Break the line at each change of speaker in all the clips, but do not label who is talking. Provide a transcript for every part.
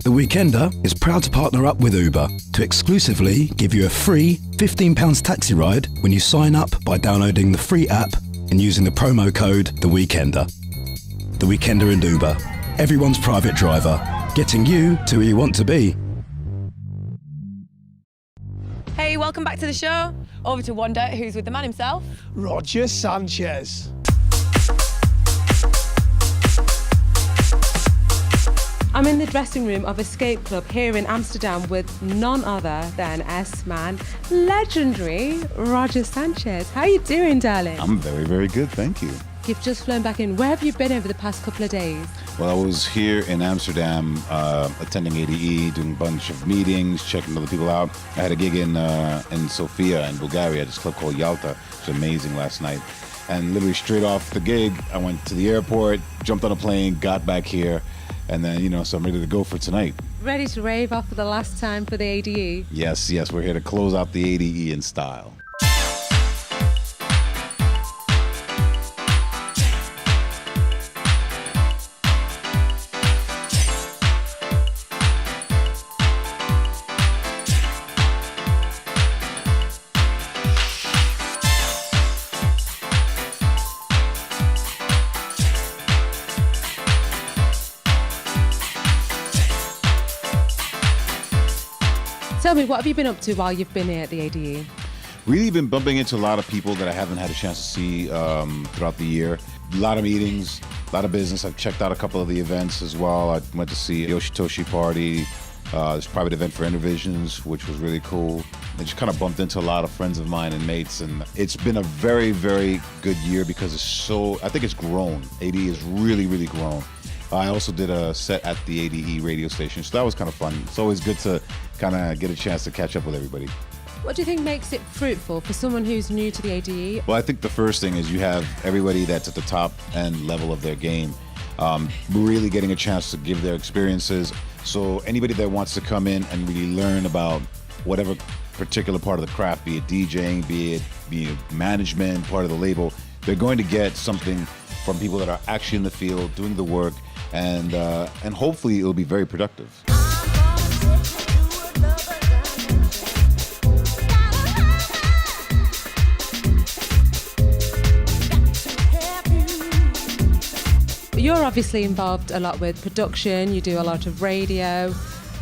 The Weekender is proud to partner up with Uber to exclusively give you a free £15 taxi ride when you sign up by downloading the free app and using the promo code The Weekender. The Weekender and Uber, everyone's private driver, getting you to where you want to be.
Hey, welcome back to the show. Over to Wanda, who's with the man himself,
Roger Sanchez.
I'm in the dressing room of Escape Club here in Amsterdam with none other than S-Man, legendary Roger Sanchez. How you doing, darling?
I'm very, very good, thank you.
You've just flown back in. Where have you been over the past couple of days?
Well, I was here in Amsterdam attending ADE, doing a bunch of meetings, checking other people out. I had a gig in Sofia in Bulgaria, this club called Yalta. It was amazing last night. And literally straight off the gig, I went to the airport, jumped on a plane, got back here, and then, you know, so I'm ready to go for tonight.
Ready to rave off for the last time for the ADE?
Yes, we're here to close out the ADE in style.
Tell me, what have you been up to while you've been here at the ADE?
Really been bumping into a lot of people that I haven't had a chance to see throughout the year. A lot of meetings, a lot of business. I've checked out a couple of the events as well. I went to see Yoshitoshi Party, this private event for Intervisions, which was really cool. I just kind of bumped into a lot of friends of mine and mates, and it's been a very, very good year because I think it's grown. ADE has really, really grown. I also did a set at the ADE radio station, so that was kind of fun. It's always good to kind of get a chance to catch up with everybody.
What do you think makes it fruitful for someone who's new to the ADE?
Well, I think the first thing is you have everybody that's at the top end level of their game really getting a chance to give their experiences. So anybody that wants to come in and really learn about whatever particular part of the craft, be it DJing, be it management, part of the label, they're going to get something from people that are actually in the field, doing the work, and hopefully it'll be very productive.
You're obviously involved a lot with production, you do a lot of radio,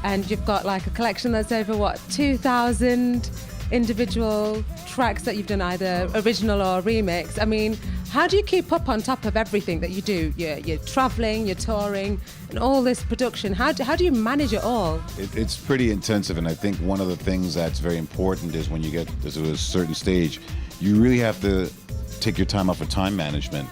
and you've got like a collection that's over, 2,000 individual tracks that you've done, either original or remix. I mean, how do you keep up on top of everything that you do? You're traveling, you're touring, and all this production. How do you manage it all?
It's pretty intensive, and I think one of the things that's very important is when you get to a certain stage, you really have to take your time off of time management.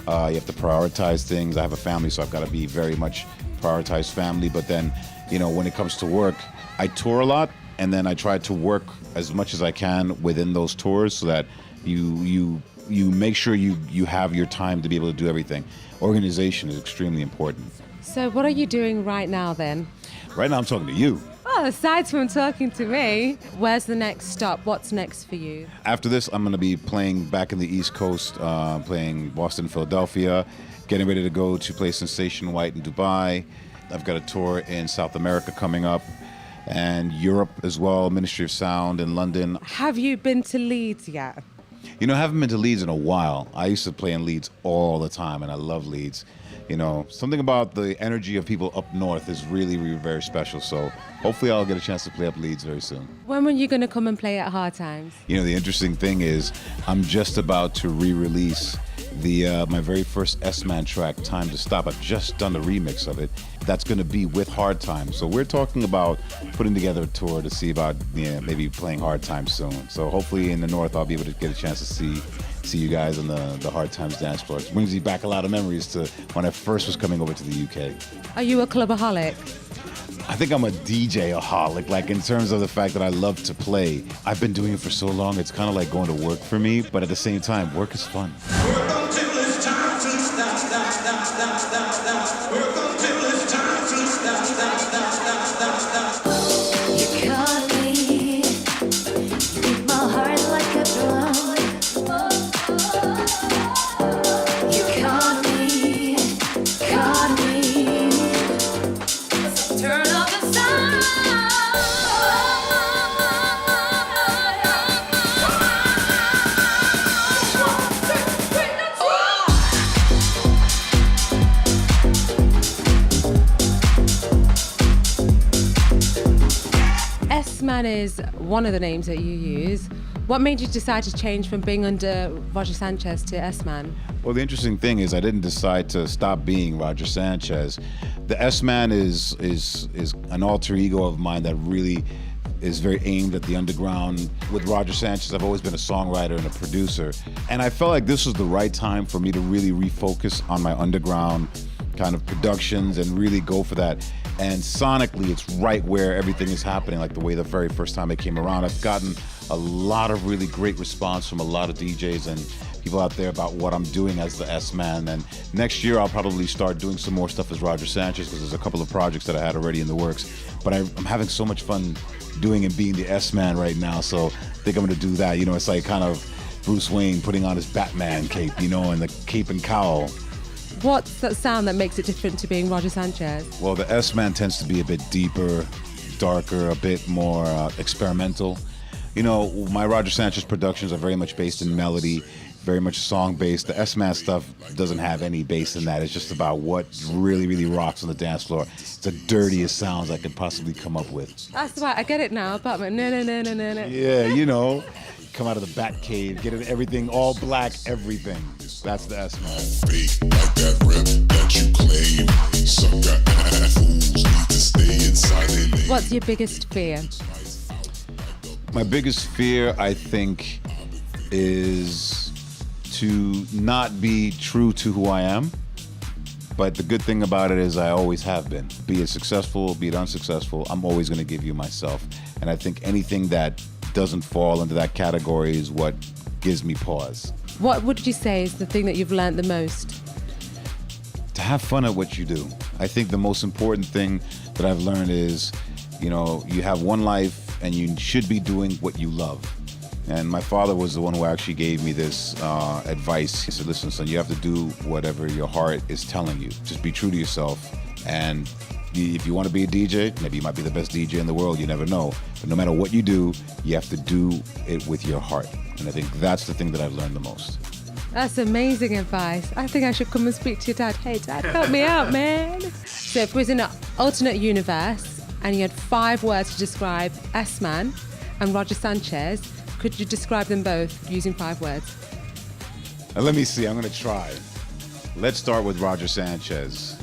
You have to prioritize things. I have a family, so I've got to be very much prioritize family. But then, you know, when it comes to work, I tour a lot, and then I try to work as much as I can within those tours so that you make sure you have your time to be able to do everything. Organization is extremely important.
So what are you doing right now then?
Right now I'm talking to you.
Well, aside from talking to me, where's the next stop? What's next for you?
After this, I'm going to be playing back in the East Coast, playing Boston, Philadelphia, getting ready to go to play Sensation White in Dubai. I've got a tour in South America coming up, and Europe as well, Ministry of Sound in London.
Have you been to Leeds yet?
You know, I haven't been to Leeds in a while. I used to play in Leeds all the time, and I love Leeds. You know, something about the energy of people up north is really, really very special. So hopefully I'll get a chance to play up Leeds very soon.
When were you going to come and play at Hard Times?
You know, the interesting thing is I'm just about to re-release my very first S-Man track, Time to Stop. I've just done the remix of it. That's going to be with Hard Times. So we're talking about putting together a tour to see about maybe playing Hard Times soon. So hopefully in the north I'll be able to get a chance to see you guys on the Hard Times dance floor. It brings me back a lot of memories to when I first was coming over to the UK.
Are you a clubaholic?
I think I'm a DJ-aholic, like in terms of the fact that I love to play. I've been doing it for so long, it's kind of like going to work for me, but at the same time, work is fun.
Turn up
S-Man is one of the names that you use. What made you decide to change from being under Roger Sanchez to S-Man?
Well, the interesting thing is I didn't decide to stop being Roger Sanchez. The S-Man is an alter ego of mine that really is very aimed at the underground. With Roger Sanchez, I've always been a songwriter and a producer. And I felt like this was the right time for me to really refocus on my underground kind of productions and really go for that. And sonically, it's right where everything is happening, like the way the very first time it came around. I've gotten a lot of really great response from a lot of DJs and people out there about what I'm doing as the S-Man. And next year, I'll probably start doing some more stuff as Roger Sanchez because there's a couple of projects that I had already in the works. But I'm having so much fun doing and being the S-Man right now, so I think I'm gonna do that. You know, it's like kind of Bruce Wayne putting on his Batman cape, you know, and the cape and cowl.
What's that sound that makes it different to being Roger Sanchez?
Well, the S-Man tends to be a bit deeper, darker, a bit more experimental. You know, my Roger Sanchez productions are very much based in melody, very much song-based. The S-Man stuff doesn't have any bass in that. It's just about what really, really rocks on the dance floor. It's the dirtiest sounds I could possibly come up with.
That's right, I get it now. Batman, no.
Yeah, you know, come out of the bat cave, get everything all black, everything. That's the S-Man.
Fake like that rep that you claim. Some got fools need to stay inside their lane.
What's your biggest fear?
My biggest fear, I think, is to not be true to who I am. But the good thing about it is I always have been. Be it successful, be it unsuccessful, I'm always gonna give you myself. And I think anything that doesn't fall into that category is what gives me pause.
What would you say is the thing that you've learned the most?
To have fun at what you do. I think the most important thing that I've learned is, you know, you have one life and you should be doing what you love. And my father was the one who actually gave me this advice. He said, listen, son, you have to do whatever your heart is telling you. Just be true to yourself. And if you want to be a DJ, maybe you might be the best DJ in the world, you never know. But no matter what you do, you have to do it with your heart. And I think that's the thing that I've learned the most.
That's amazing advice. I think I should come and speak to your dad. Hey, Dad, help me out, man. So if it was in an alternate universe and you had 5 words to describe S-Man and Roger Sanchez, could you describe them both using 5 words?
Let me see, I'm gonna try. Let's start with Roger Sanchez.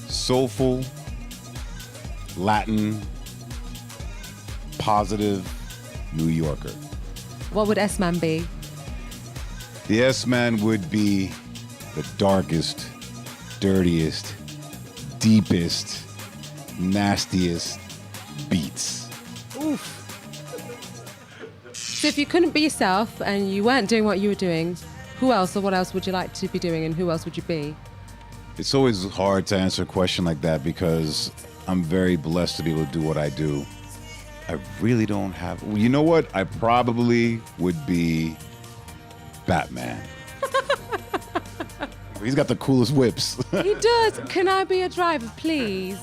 Soulful, Latin, positive, New Yorker.
What would S-Man be?
The S-Man would be the darkest, dirtiest, deepest, nastiest beats.
Oof. So if you couldn't be yourself and you weren't doing what you were doing, who else or what else would you like to be doing and who else would you be?
It's always hard to answer a question like that because I'm very blessed to be able to do what I do. I really don't have... You know what? I probably would be Batman. He's got the coolest whips.
He does. Can I be a driver, please?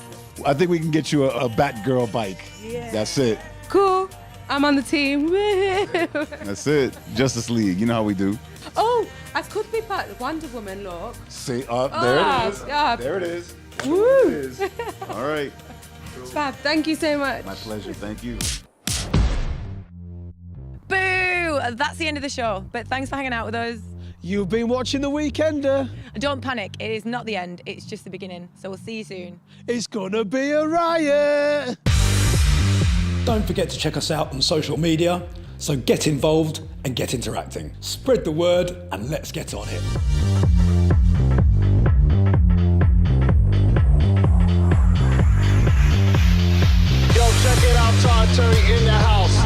I think we can get you a Batgirl bike. Yeah. That's it.
Cool. I'm on the team.
That's it. Justice League. You know how we do.
Oh, I could be part of Wonder Woman, look.
See, there it is.
Yeah.
There it is.
Woo.
There it is. All right.
Fab, thank you so much.
My pleasure. Thank you.
Boo! That's the end of the show. But thanks for hanging out with us.
You've been watching The Weekender.
Don't panic. It is not the end. It's just the beginning. So we'll see you soon.
It's gonna be a riot.
Don't forget to check us out on social media. So get involved and get interacting. Spread the word and let's get on it.
Yo, check it out, Todd Terry in the house.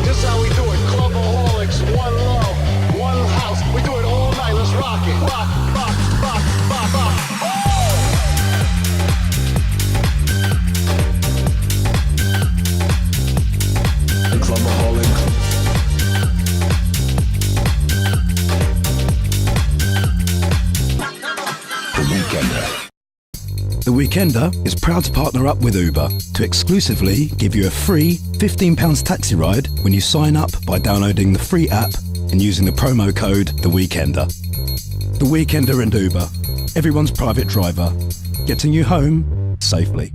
This is how we do it. Clubaholics, one love, one house. We do it all night. Let's rock it. Rock.
The Weekender is proud to partner up with Uber to exclusively give you a free £15 taxi ride when you sign up by downloading the free app and using the promo code The Weekender. The Weekender and Uber, everyone's private driver, getting you home safely.